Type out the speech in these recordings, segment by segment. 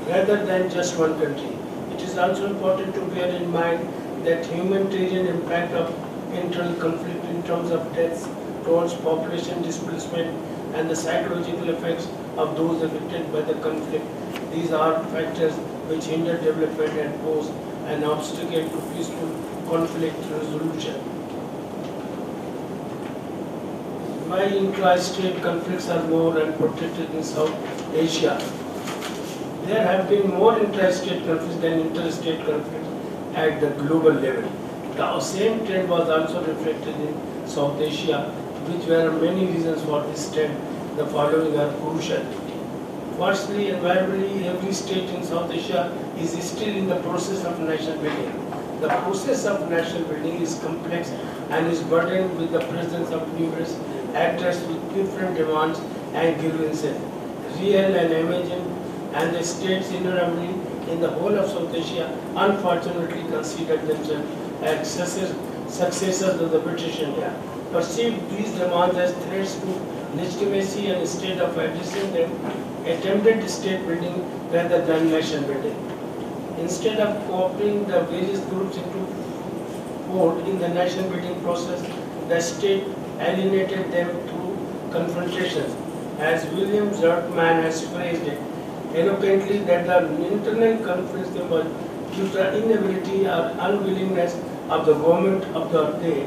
rather than just one country. It is also important to bear in mind that humanitarian impact of internal conflict in terms of deaths, towards population displacement, and the psychological effects of those affected by the conflict. These are factors which hinder development and pose an obstacle to peaceful conflict resolution. Why intra-state conflicts are more and protected in South Asia? There have been more intra-state conflicts than interstate conflicts at the global level. The same trend was also reflected in South Asia, which there are many reasons for this trend. The following are crucial. Firstly, invariably, every state in South Asia is still in the process of nation building. The process of nation building is complex and is burdened with the presence of numerous actors with different demands and grievances, real and imagined, and the states invariably in the whole of South Asia unfortunately considered themselves as successors of the British India, perceived these demands as threats to legitimacy and instead of addressing them, attempted state building rather than nation building. Instead of coopting the various groups into fold in the nation building process, the state alienated them through confrontations. As William Zertman has phrased it eloquently, that the internal conflicts were due to the inability or unwillingness of the government of the day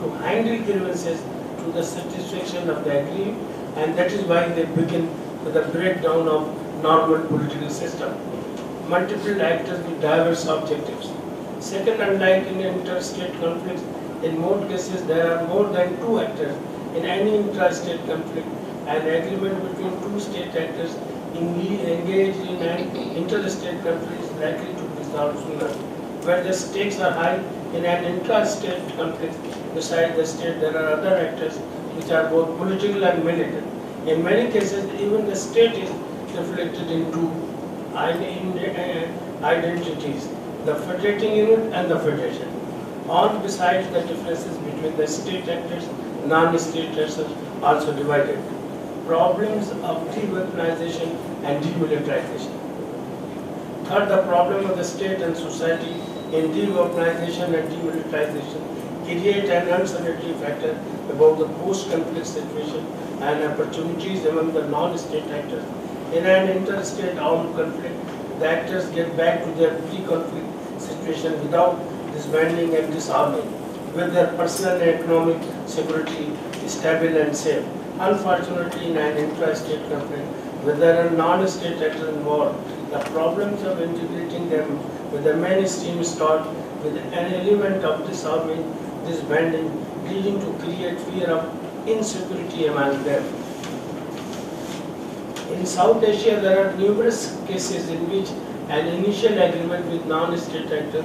to handle grievances to the satisfaction of the aggrieved, and that is why they begin with the breakdown of normal political system. Multiple actors with diverse objectives. Second, unlike in interstate conflicts, in most cases there are more than two actors. In any intrastate conflict, an agreement between two state actors engaged in an interstate conflict is likely to be solved sooner. Where the stakes are high, in an intrastate conflict, beside the state there are other actors which are both political and military. In many cases, even the state is reflected in two identities, the federating unit and the federation. On besides the differences between the state actors, non-state actors also divided. Problems of de-weaponization and demilitarization. Third, the problem of the state and society in de-weaponization and demilitarization create an uncertainty factor about the post-conflict situation and opportunities among the non-state actors. In an interstate armed conflict, the actors get back to their pre-conflict situation without disbanding and disarming, with their personal and economic security stable and safe. Unfortunately, in an intra-state conflict, where there are non-state actors involved, the problems of integrating them with the mainstream start with an element of disarming, disbanding, leading to create fear of insecurity among them. In South Asia, there are numerous cases in which an initial agreement with non-state actors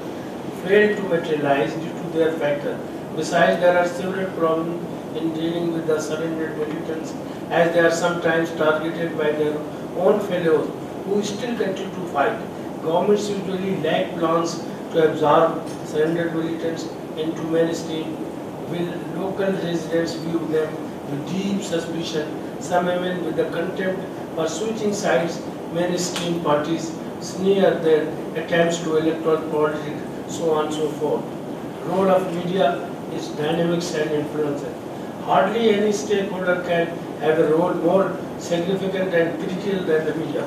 failed to materialize due to their factor. Besides, there are several problems in dealing with the surrendered militants, as they are sometimes targeted by their own fellows who still continue to fight. Governments usually lack plans to absorb surrendered militants into mainstream, will local residents view them with deep suspicion, some even with the contempt for switching sides. Mainstream parties sneer their attempts to electoral politics, so on and so forth. Role of media is dynamics and influencer. Hardly any stakeholder can have a role more significant and critical than the media.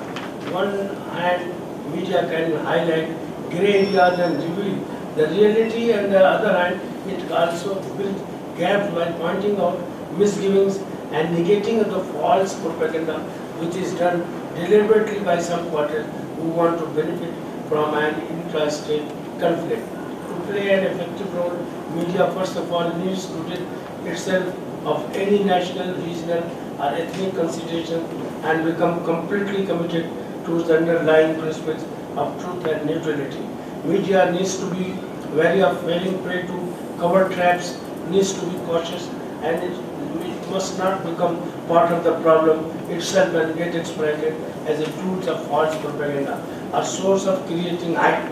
One hand, media can highlight grey areas and reveal the reality, and the other hand, it also builds gaps by pointing out misgivings and negating the false propaganda which is done deliberately by some quarters who want to benefit from an intrastate conflict. To play an effective role, media first of all needs to rid itself of any national, regional or ethnic consideration and become completely committed to the underlying principles of truth and neutrality. Media needs to be wary of falling prey to cover traps, needs to be cautious, and it must not become part of the problem itself and get exploited as a tool of false propaganda, a source of creating hype.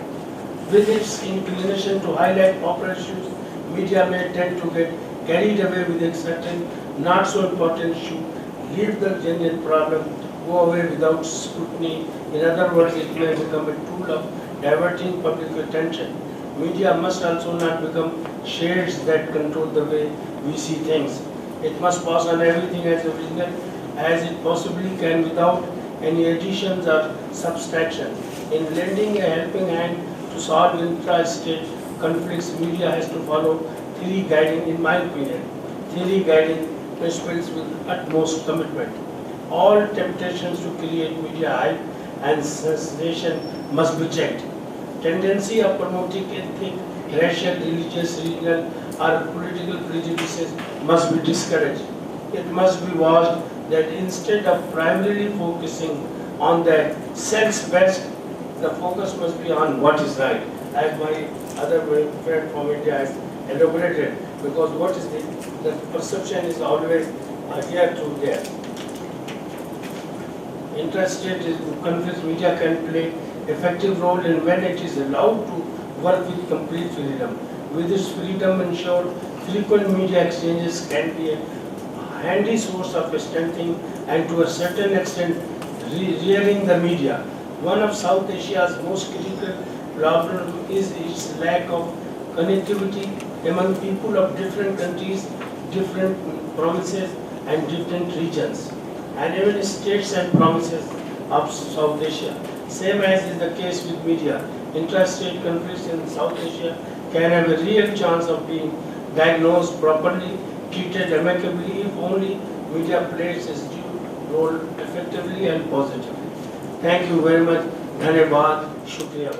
With its inclination to highlight popular issues, media may tend to get carried away with a certain not so important issue, leave the genuine problem go away without scrutiny. In other words, it may become a tool of diverting public attention. Media must also not become shades that control the way we see things. It must pass on everything as original as it possibly can without any additions or subtractions. In lending a helping hand to solve intra-state conflicts, media has to follow three guiding, in my opinion, three guiding principles with utmost commitment. All temptations to create media hype and sensation must be checked. Tendency of promoting ethnic, racial, religious, regional or political prejudices must be discouraged. It must be watched that instead of primarily focusing on the self-best, the focus must be on what is right, as my other friend from India has elaborated, because what is the perception is always here through there. Intra-state conflicts media can play effective role in when it is allowed to work with complete freedom. With this freedom ensured, frequent media exchanges can be a handy source of strengthening and to a certain extent rearing the media. One of South Asia's most critical problems is its lack of connectivity among people of different countries, different provinces and different regions, and even states and provinces of South Asia. Same as is the case with media. Intra-state conflicts in South Asia can have a real chance of being diagnosed properly, treated amicably if only media plays its due role effectively and positively. Thank you very much. Dhanyavad. Shukriya.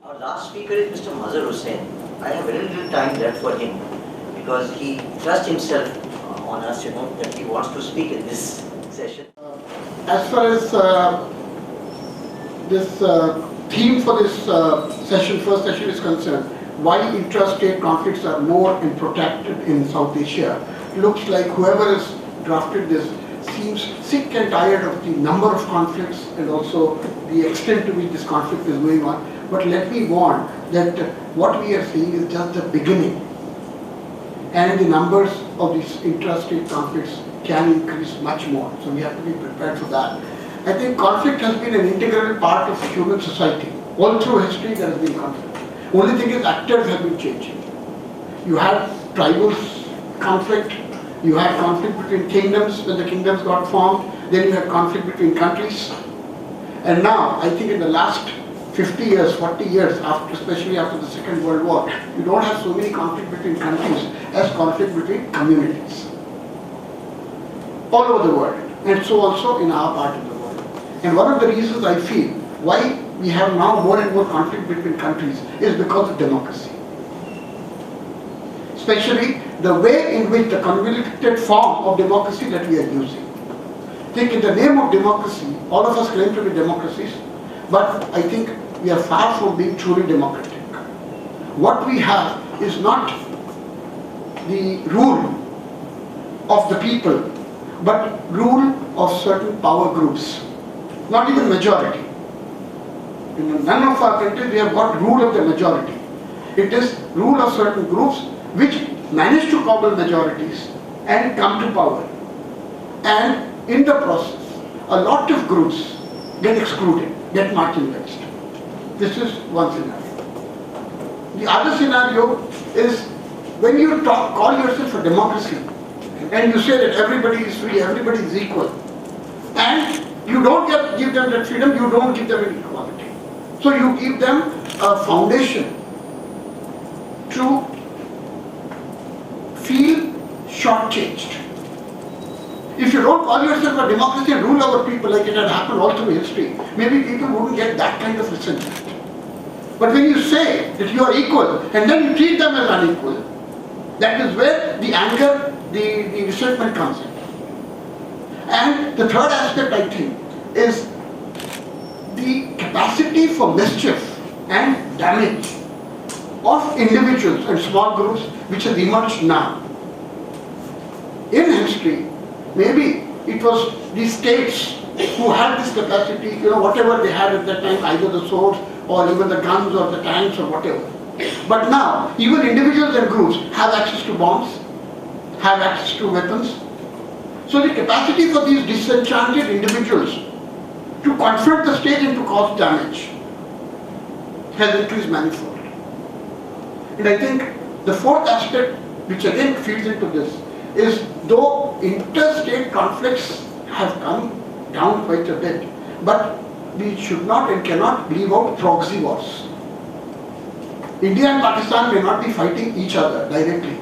Our last speaker is Mr. Mazhar Hussain. I have very little time left for him because he trusts himself on us, that he wants to speak in this session. As far as this theme for this first session is concerned, why intrastate conflicts are more and protracted in South Asia, looks like whoever has drafted this seems sick and tired of the number of conflicts and also the extent to which this conflict is going on. But let me warn that what we are seeing is just the beginning, and the numbers of these intrastate conflicts can increase much more. So we have to be prepared for that. I think conflict has been an integral part of human society. All through history there has been conflict. Only thing is actors have been changing. You had tribal conflict, you had conflict between kingdoms when the kingdoms got formed, then you had conflict between countries. And now, I think in the last 50 years, 40 years, especially after the Second World War, you don't have so many conflict between countries as conflict between communities. All over the world, and so also in our part of the world. And one of the reasons I feel why we have now more and more conflict between countries is because of democracy. Especially the way in which the convoluted form of democracy that we are using. I think in the name of democracy, all of us claim to be democracies, but I think we are far from being truly democratic. What we have is not the rule of the people, but rule of certain power groups, not even majority. In none of our countries we have got rule of the majority. It is rule of certain groups which manage to cobble majorities and come to power. And in the process, a lot of groups get excluded, get marginalized. This is one scenario. The other scenario is when you call yourself a democracy and you say that everybody is free, everybody is equal, and you don't give them that freedom, you don't give them equality. So you give them a foundation to feel shortchanged. If you don't call yourself a democracy and rule over people like it had happened all through history, maybe people wouldn't get that kind of resentment. But when you say that you are equal and then you treat them as unequal, that is where the anger, the resentment comes in. And the third aspect, I think, is the capacity for mischief and damage of individuals and small groups which has emerged now. In history, maybe it was the states who had this capacity, whatever they had at that time, either the swords or even the guns or the tanks or whatever. But now, even individuals and groups have access to bombs, have access to weapons. So the capacity for these disenchanted individuals to confront the state and to cause damage has increased manifold. And I think the fourth aspect, which again feeds into this, is though interstate conflicts have come down quite a bit, but we should not and cannot leave out proxy wars. India and Pakistan may not be fighting each other directly,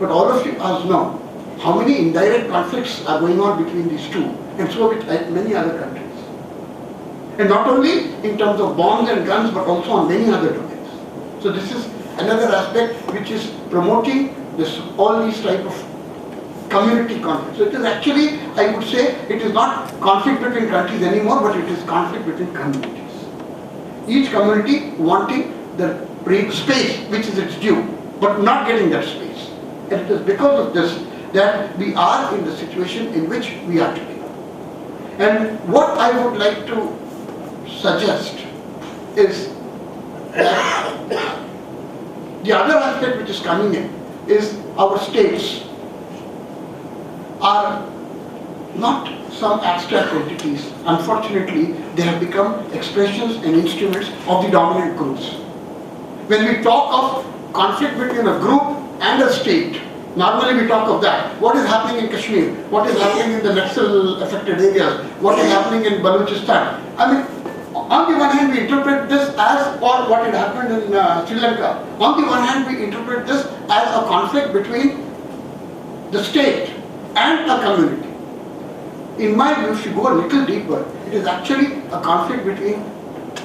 but all of us know how many indirect conflicts are going on between these two, and so with many other countries. And not only in terms of bombs and guns, but also on many other domains. So this is another aspect which is promoting all these type of community conflicts. So it is actually, I would say, it is not conflict between countries anymore, but it is conflict between communities. Each community wanting the space which is its due, but not getting that space. And it is because of this that we are in the situation in which we are today. And what I would like to suggest is that the other aspect which is coming in is our states are not some abstract entities. Unfortunately, they have become expressions and instruments of the dominant groups. When we talk of conflict between a group and a state, normally we talk of that. What is happening in Kashmir? What is happening in the Naxal affected areas? What is happening in Balochistan? I mean, on the one hand we interpret this as, or what had happened in Sri Lanka. On the one hand we interpret this as a conflict between the state and a community. In my view, if you go a little deeper, it is actually a conflict between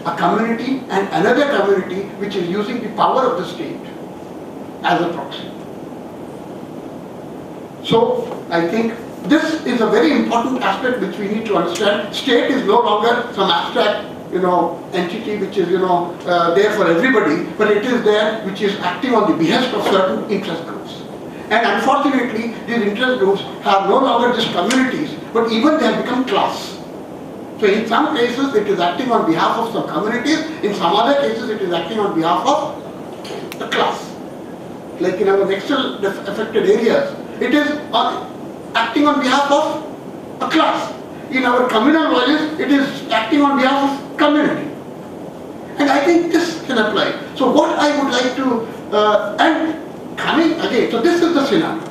a community and another community which is using the power of the state as a proxy. So I think this is a very important aspect which we need to understand. State is no longer some abstract, entity which is, there for everybody, but it is there which is acting on the behest of certain interest groups. And unfortunately, these interest groups are no longer just communities, but even they have become class. So in some cases, it is acting on behalf of some communities. In some other cases, it is acting on behalf of the class. Like in our Naxal affected areas, it is acting on behalf of a class. In our communal violence, it is acting on behalf of community. And I think this can apply. So what I would like to, and coming again, so this is the scenario.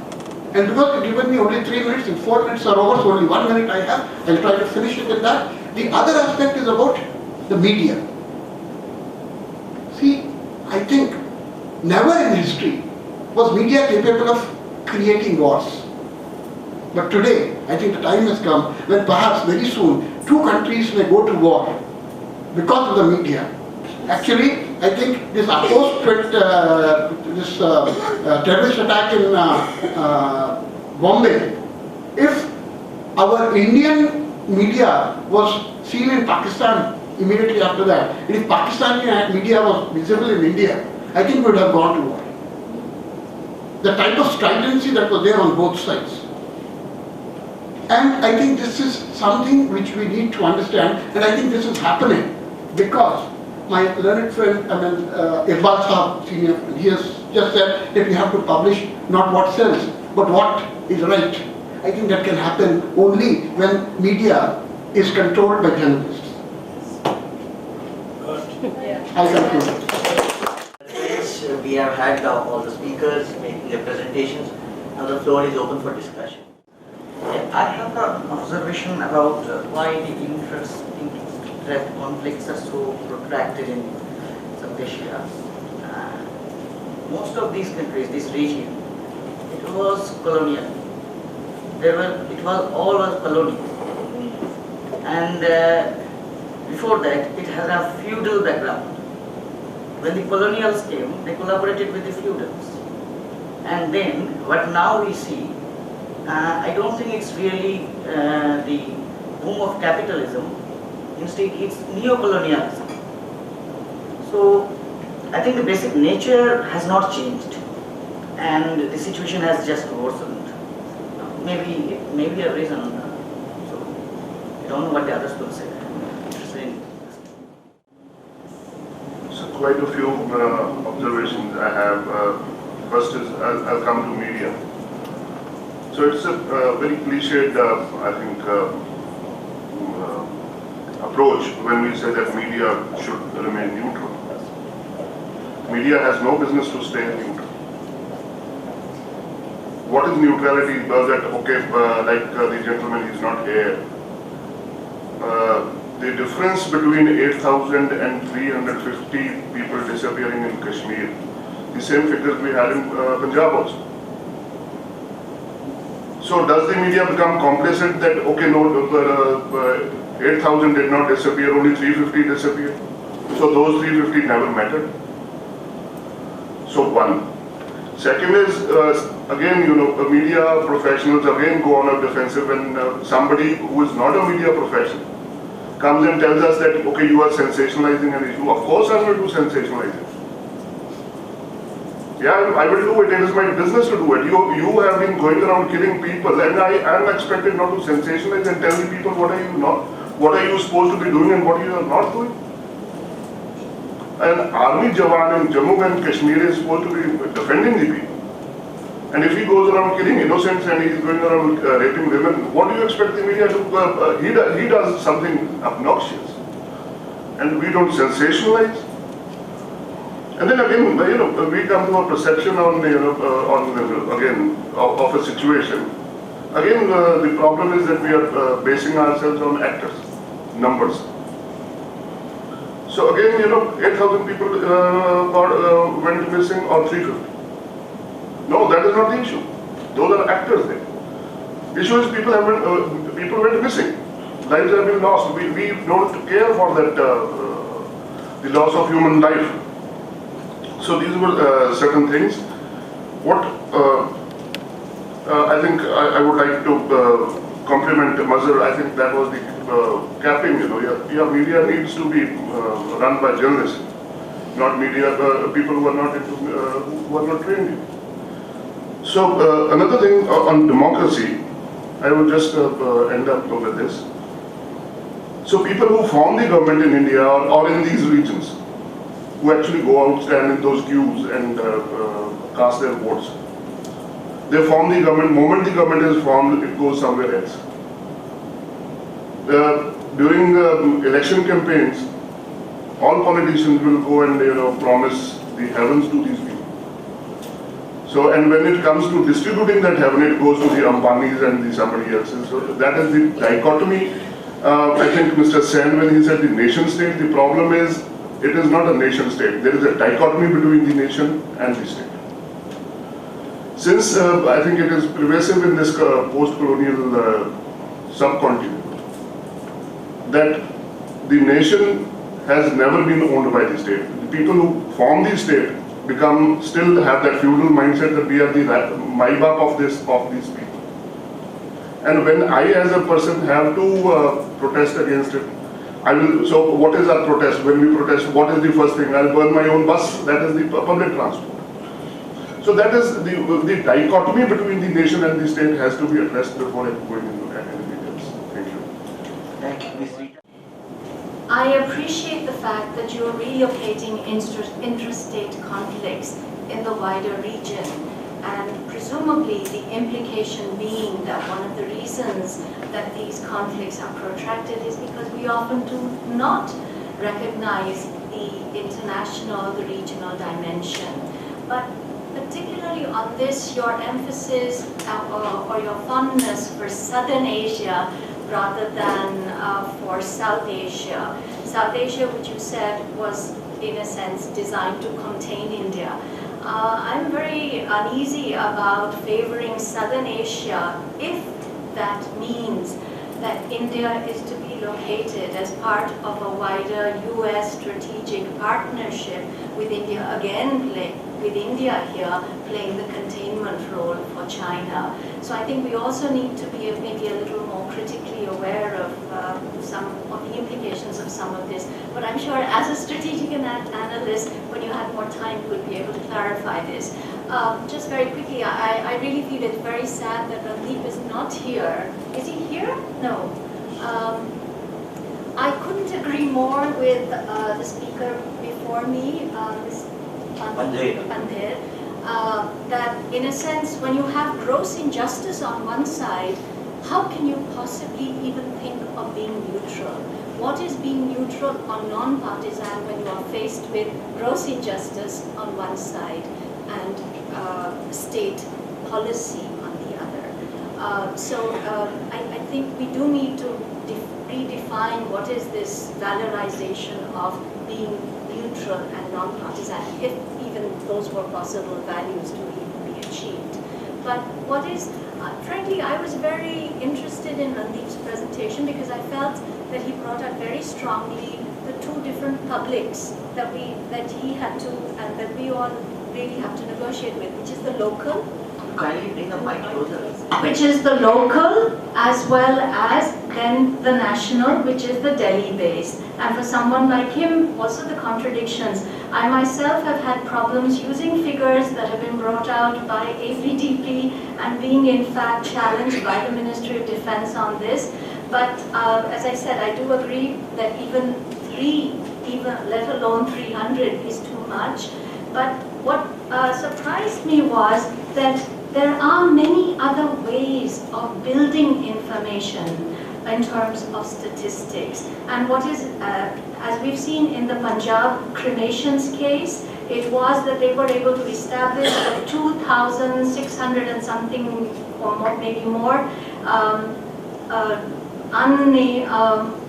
And because you've given me only 3 minutes and 4 minutes are over, so only 1 minute I have, I'll try to finish it with that. The other aspect is about the media. See, I think never in history was media capable of creating wars. But today, I think the time has come when perhaps very soon, 2 countries may go to war because of the media. Actually, I think this terrorist attack in Bombay, if our Indian media was seen in Pakistan immediately after that, and if Pakistani media was visible in India, I think we would have gone to war. The type of stridency that was there on both sides. And I think this is something which we need to understand, and I think this is happening because my learned friend, Iqbal Sahab, senior, he has just said that we have to publish not what sells, but what is right. I think that can happen only when media is controlled by journalists. I conclude. We have had all the speakers making their presentations. Now the floor is open for discussion. I have an observation about why the interest conflicts are so protracted in South Asia. Most of these countries, this region, it was colonial. It was all a colony. And before that, it has a feudal background. When the colonials came, they collaborated with the feudals. And then, what now we see, I don't think it's really the boom of capitalism. Instead, it's neo-colonialism. So, I think the basic nature has not changed, and the situation has just worsened. Maybe it may be a reason. So, I don't know what the others will say. So, quite a few observations I have. First is, I'll come to media. So it's a very cliched, I think, approach when we say that media should remain neutral. Media has no business to stay neutral. What is neutrality? That, okay, the gentleman is not here. The difference between 8,000 and 350 people disappearing in Kashmir, the same figures we had in Punjab also. So does the media become complacent that, okay, no, 8,000 did not disappear, only 350 disappeared. So those 350 never mattered. So one. Second is, again, media professionals again go on a defensive when somebody who is not a media professional comes and tells us that, okay, you are sensationalizing an issue. Of course I'm going to sensationalize it. Yeah, I will do it. It is my business to do it. You have been going around killing people, and I am expected not to sensationalize and tell the people what are you supposed to be doing and what you are not doing. An army jawan in Jammu and Kashmir is supposed to be defending the people. And if he goes around killing innocents and he is going around raping women, what do you expect the media to? He does something obnoxious, and we don't sensationalize. And then again, we come to a perception on again of a situation. Again, the problem is that we are basing ourselves on actors, numbers. So again, 8,000 people went missing or 350. No, that is not the issue. Those are actors there. The issue is people went missing. Lives have been lost. We don't care for that, the loss of human life. So these were certain things. What I think I would like to compliment Mazhar. I think that was the capping. Your media needs to be run by journalists, not media people who are not who are not trained. So another thing on democracy, I will just end up with this. So people who form the government in India or in these regions, who actually go out, stand in those queues and cast their votes, they form the government. Moment the government is formed, it goes somewhere else. During election campaigns, all politicians will go and promise the heavens to these people. So, and when it comes to distributing that heaven, it goes to the Ambanis and the somebody else's. So that is the dichotomy. I think Mr. Sen, when he said the nation state, the problem is it is not a nation state. There is a dichotomy between the nation and the state. Since I think it is pervasive in this post-colonial subcontinent, that the nation has never been owned by the state. The people who form the state still have that feudal mindset that we are the Maibap of these people. And when I as a person have to protest against it, so what is our protest? When we protest, what is the first thing? I'll burn my own bus, that is the public transport. So that is the dichotomy between the nation and the state has to be addressed before going into anything else. Thank you. Thank you, Ms. Rita. I appreciate the fact that you are relocating intrastate conflicts in the wider region, and presumably the implication being that one of the reasons that these conflicts are protracted is because we often do not recognize the international, the regional dimension. But particularly on this, your emphasis or your fondness for Southern Asia rather than for South Asia. South Asia, which you said was in a sense designed to contain India. I'm very uneasy about favoring Southern Asia if that means that India is to be located as part of a wider US strategic partnership with India, again with India here playing the containment role for China. So I think we also need to be maybe a little more critically aware of some of the implications of some of this. But I'm sure as a strategic analyst, when you have more time, you will be able to clarify this. Just very quickly, I really feel it's very sad that Randeep is not here. Is he here? No. I couldn't agree more with the speaker before me, Ms. Pandher. that in a sense, when you have gross injustice on one side, how can you possibly even think of being neutral? What is being neutral or non-partisan when you are faced with gross injustice on one side and state policy on the other? I think we do need to redefine what is this valorization of being neutral and non-partisan, if even those were possible values to even be achieved. But what is, frankly, I was very interested in Randeep's presentation because I felt that he brought out very strongly the two different publics that he had to, and that we all really have to negotiate with, which is the local. Kindly bring the mic closer. Which is the local, as well as then the national, which is the Delhi-based. And for someone like him, also the contradictions. I myself have had problems using figures that have been brought out by AVDP and being in fact challenged by the Ministry of Defense on this. But as I said, I do agree that even 3, let alone 300 is too much. But what surprised me was that there are many other ways of building information in terms of statistics. And what is, as we've seen in the Punjab cremations case, it was that they were able to establish that 2,600 and something or more, maybe more,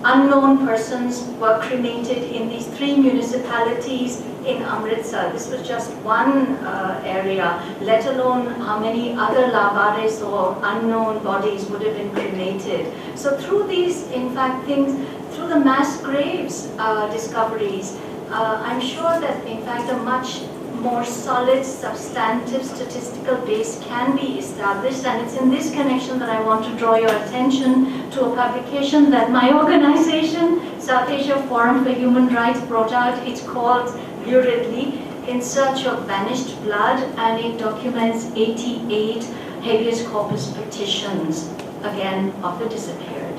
unknown persons were cremated in these 3 municipalities in Amritsar. This was just one area, let alone how many other labares or unknown bodies would have been cremated. So through these, in fact, things, through the mass graves discoveries, I'm sure that in fact a much more solid, substantive statistical base can be established, and it's in this connection that I want to draw your attention to a publication that my organization, South Asia Forum for Human Rights, brought out. It's called luridly In Search of Vanished Blood, and it documents 88 habeas corpus petitions, again, of the disappeared.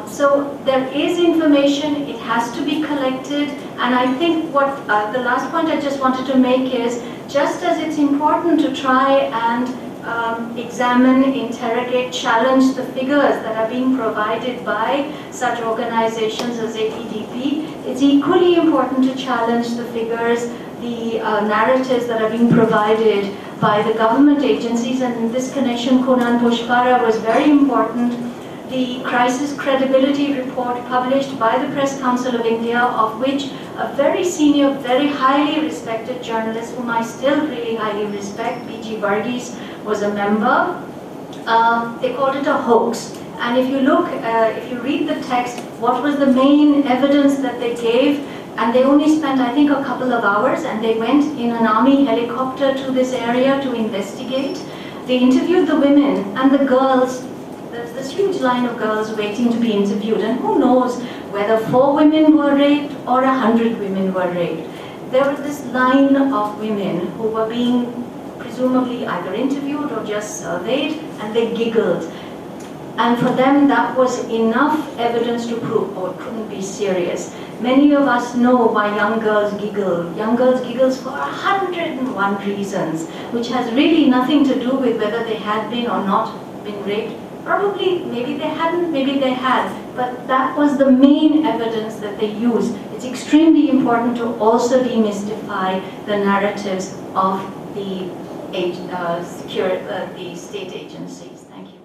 So there is information, it has to be collected, and I think what the last point I just wanted to make is, just as it's important to try and examine, interrogate, challenge the figures that are being provided by such organizations as APDP, it's equally important to challenge the figures, the narratives that are being provided by the government agencies, and in this connection, Kunan Pushpara was very important. The crisis credibility report published by the Press Council of India, of which a very senior, very highly respected journalist, whom I still really highly respect, B.G. Varghese, was a member. They called it a hoax. And if you look, if you read the text, what was the main evidence that they gave? And they only spent, I think, a couple of hours, and they went in an army helicopter to this area to investigate. They interviewed the women and the girls. There's this huge line of girls waiting to be interviewed, and who knows whether 4 women were raped or 100 women were raped. There was this line of women who were being presumably either interviewed or just surveyed, and they giggled. And for them, that was enough evidence to prove, oh, it couldn't be serious. Many of us know why young girls giggle. Young girls giggle for 101 reasons, which has really nothing to do with whether they had been or not been raped. Probably, maybe they hadn't, maybe they had, but that was the main evidence that they used. It's extremely important to also demystify the narratives of the state agencies. Thank you.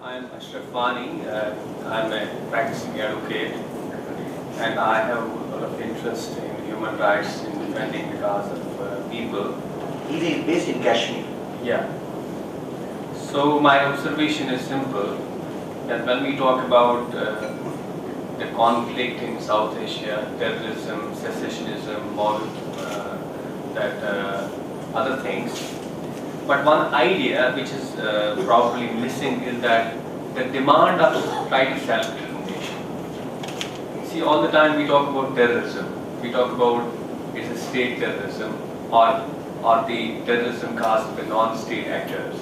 I'm Ashraf Wani. I'm a practicing advocate, and I have a lot of interest in human rights, in defending the cause of people. He is based in Kashmir. Yeah. So my observation is simple, that when we talk about the conflict in South Asia, terrorism, secessionism, all other things, but one idea which is probably missing is that the demand of try to self-determination. See, all the time we talk about terrorism, we talk about it's a state terrorism or the terrorism caused by non-state actors.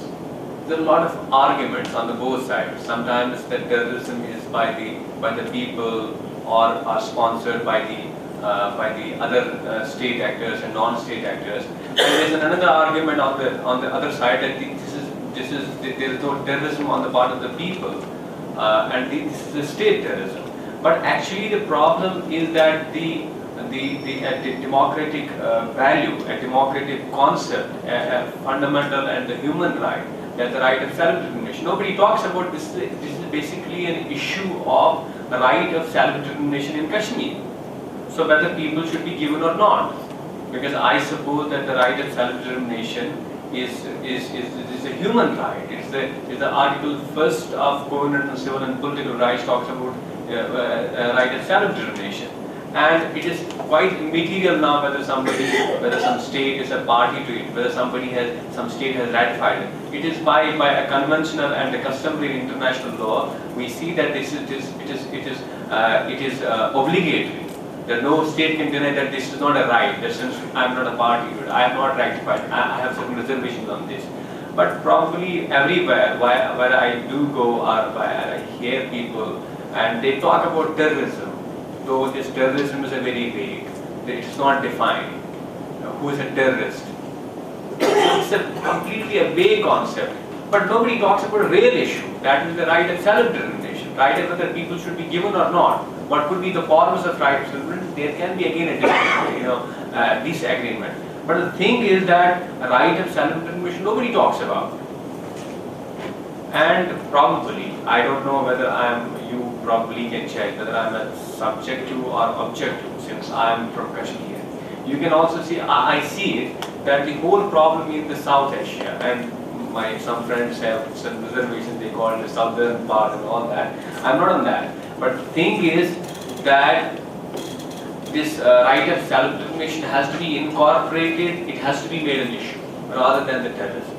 There are a lot of arguments on the both sides. Sometimes the terrorism is by the people or are sponsored by the by the other state actors and non-state actors. And there's another argument on the other side that there is no terrorism on the part of the people, and this is a state terrorism. But actually, the problem is that the democratic value, a democratic concept, a fundamental and the human right, that's the right of self-determination. Nobody talks about this. This is basically an issue of the right of self-determination in Kashmir. So whether people should be given or not, because I suppose that the right of self-determination is a human right. It's the Article 1st of Covenant Civil and Political Rights talks about right of self-determination. And it is quite immaterial now whether some state is a party to it, whether some state has ratified it. It is by a conventional and a customary international law. We see that it is obligatory. That no state can deny that this is not a right. That since I am not a party to it, I have not ratified. I have certain reservations on this. But probably everywhere where I do go or where I hear people and they talk about terrorism. Though this terrorism is a very vague, it's not defined. Who is a terrorist? It's a completely a vague concept. But nobody talks about a real issue. That is the right of self-determination. Right of whether people should be given or not. What could be the forms of right of self-determination? There can be again a disagreement. But the thing is that a right of self-determination nobody talks about. And probably, I don't know whether you probably can check whether I'm a subjective or objective since I'm from Kashmir. You can also see, I see it, that the whole problem in the South Asia, and some friends have some reservations, they call it the southern part and all that. I'm not on that. But the thing is that this right of self-determination has to be incorporated, it has to be made an issue rather than the terrorism.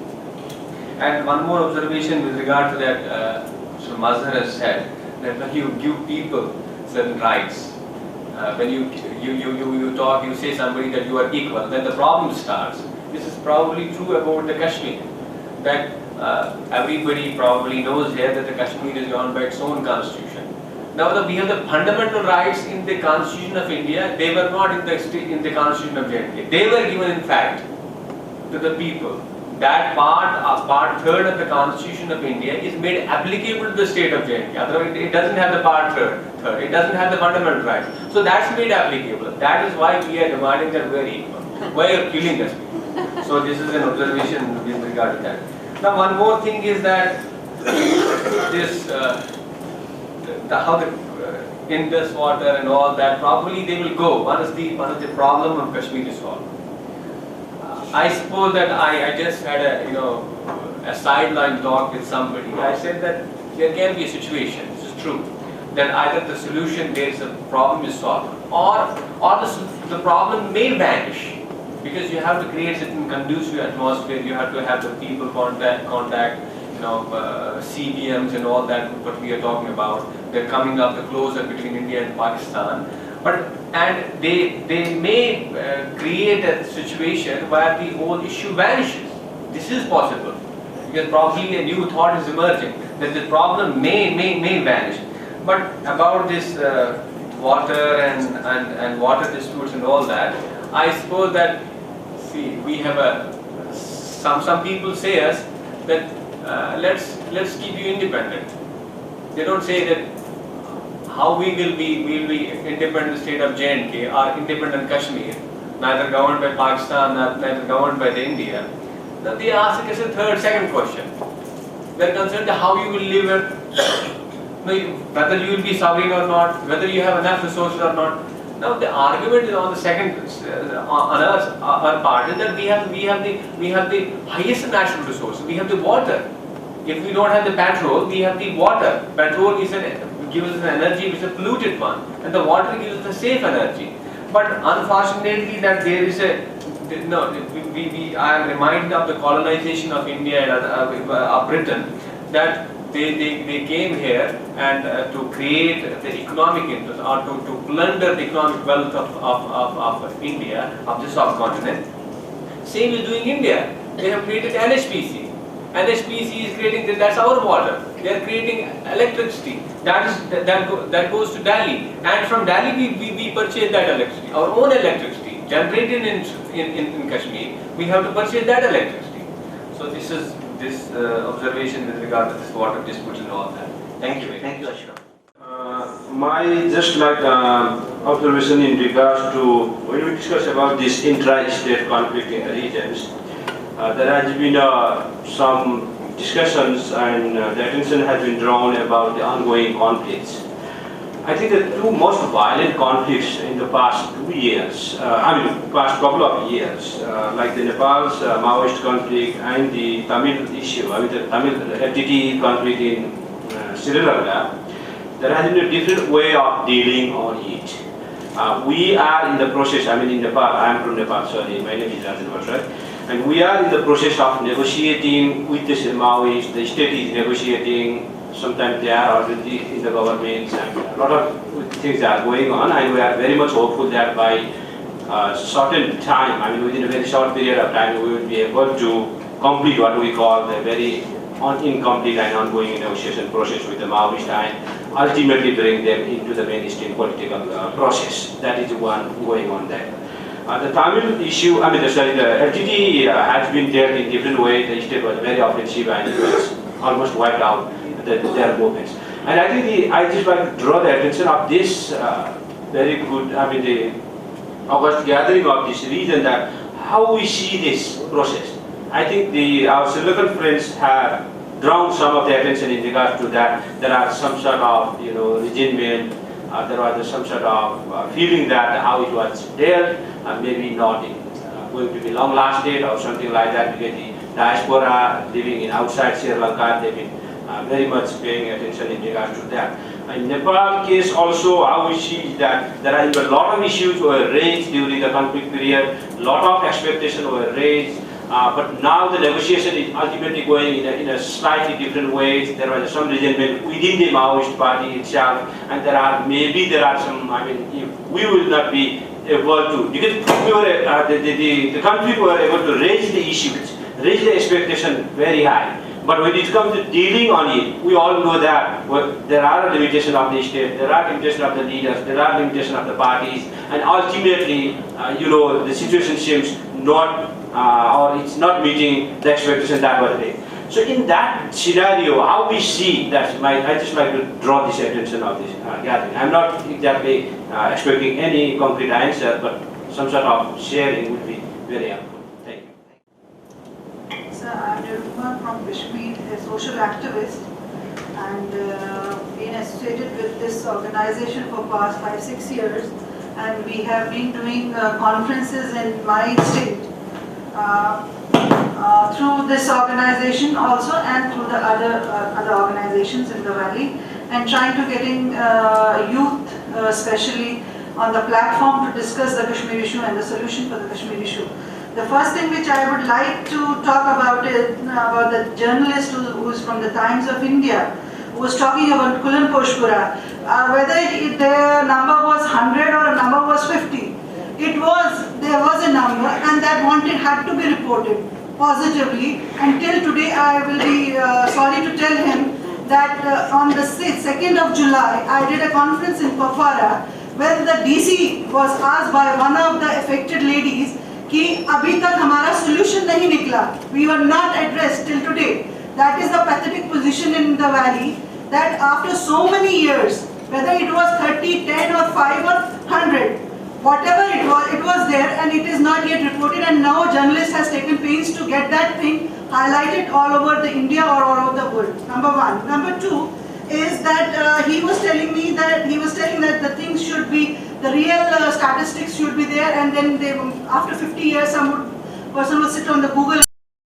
And one more observation with regard to that, Mr. Mazhar has said that when you give people certain rights, when you say somebody that you are equal, then the problem starts. This is probably true about the Kashmir. That everybody probably knows here that the Kashmir is governed by its own constitution. Now we have the fundamental rights in the Constitution of India. They were not in the Constitution of J&K. They were given in fact to the people. That part 3rd of the Constitution of India is made applicable to the state of J&K. Otherwise, it doesn't have the part 3rd. It doesn't have the fundamental rights. So that's made applicable. That is why we are demanding that we are equal. Why are you killing us? So this is an observation with regard to that. Now one more thing is that this how the Indus water and all that, probably they will go once the problem of Kashmir is solved. I suppose that I just had a sideline talk with somebody. I said that there can be a situation, this is true, that either the solution, there is a problem is solved, or the problem may vanish, because you have to create certain conducive atmosphere. You have to have the people contact CBMs and all that, what we are talking about. They're coming up the closer between India and Pakistan. And they may create a situation where the whole issue vanishes. This is possible, because probably a new thought is emerging that the problem may vanish. But about this water and water disputes and all that, I suppose that we have some people say us that let's keep you independent. They don't say that how we will be independent state of J&K or independent Kashmir, neither governed by Pakistan, neither governed by India. Now they ask us a second question. They are concerned how you will live, whether you will be sovereign or not, whether you have enough resources or not. Now the argument is on the second, on our part, is that we have the highest natural resources. We have the water. If we don't have the petrol, we have the water. Petrol gives us an energy which is a polluted one, and the water gives us a safe energy. But unfortunately, that there is I am reminded of the colonization of India and of Britain, that they came here and to create the economic interest or to plunder the economic wealth of India, of the subcontinent. Same is doing India. They have created NHPC. NHPC is creating, that's our water. They are creating electricity. That goes to Delhi. And from Delhi we purchase that electricity, our own electricity generated in Kashmir, we have to purchase that electricity. So this is this observation with regard to this water dispute and all that. Thank you. Thank you, Ashraf. My just like observation in regards to when we discuss about this intra-state conflict in the regions, there has been some discussions and the attention has been drawn about the ongoing conflicts. I think the two most violent conflicts in the past 2 years, past couple of years, like the Nepal's Maoist conflict and the Tamil issue, the Tamil FTT conflict in Sri Lanka, there has been a different way of dealing on it. We are in the process, in Nepal, I am from Nepal, sorry, my name is Rajan Bhattrai, and we are in the process of negotiating with the Maoists. The state is negotiating, sometimes they are already in the government, and a lot of things are going on, and we are very much hopeful that by a certain time, within a very short period of time, we will be able to complete what we call the very incomplete and ongoing negotiation process with the Maoists and ultimately bring them into the mainstream political process. That is the one going on there. The Tamil issue, the FTT has been dealt in different ways. The state was very offensive and it was almost wiped out their movements. And I think I just like to draw the attention of this very good, the August gathering of this region, that how we see this process. I think our Sri Lankan friends have drawn some of the attention in regards to that. There are some sort of, resentment, there was some sort of feeling that how it was dealt, maybe not going to be long lasted or something like that, because the diaspora living in outside Sri Lanka, they've been very much paying attention in regards to that. In Nepal case also, how we see that there are a lot of issues were raised during the conflict period, a lot of expectations were raised. But now the negotiation is ultimately going in a slightly different ways. There was some resentment within the Maoist party itself, and there are some, if we will not be able to, because we were, the country were able to raise the issues, raise the expectation very high. But when it comes to dealing on it, we all know that there are limitations of the state, there are limitations of the leaders, there are limitations of the parties, and ultimately, the situation seems not, or it's not meeting the expectation that was there. So in that scenario, how we see that, I just like to draw this attention of this gathering. I'm not exactly expecting any concrete answer, but some sort of sharing would be very helpful. Thank you. Sir, I'm Niruma from Kashmir, a social activist, and been associated with this organization for past 5-6 years, and we have been doing conferences in my state through this organization also, and through the other organizations in the valley, and trying to getting youth especially on the platform to discuss the Kashmir issue and the solution for the Kashmir issue. The first thing which I would like to talk about is about the journalist who is from the Times of India, who was talking about Kulan Poshpura, whether the number was 100 or a number was 50. There was a number, and that had to be reported positively. Until today, I will be sorry to tell him that on the 2nd of July, I did a conference in Kupwara, where the DC was asked by one of the affected ladies कि अभी तक हमारा solution नहीं निकला. We were not addressed till today. That is the pathetic position in the valley, that after so many years, whether it was 30, 10 or 5 or 100, whatever it was there, and it is not yet reported, and now a journalist has taken pains to get that thing highlighted all over the India or all over the world. Number one. Number two is that he was telling that the things should be, the real statistics should be there, and then after 50 years some person will sit on the Google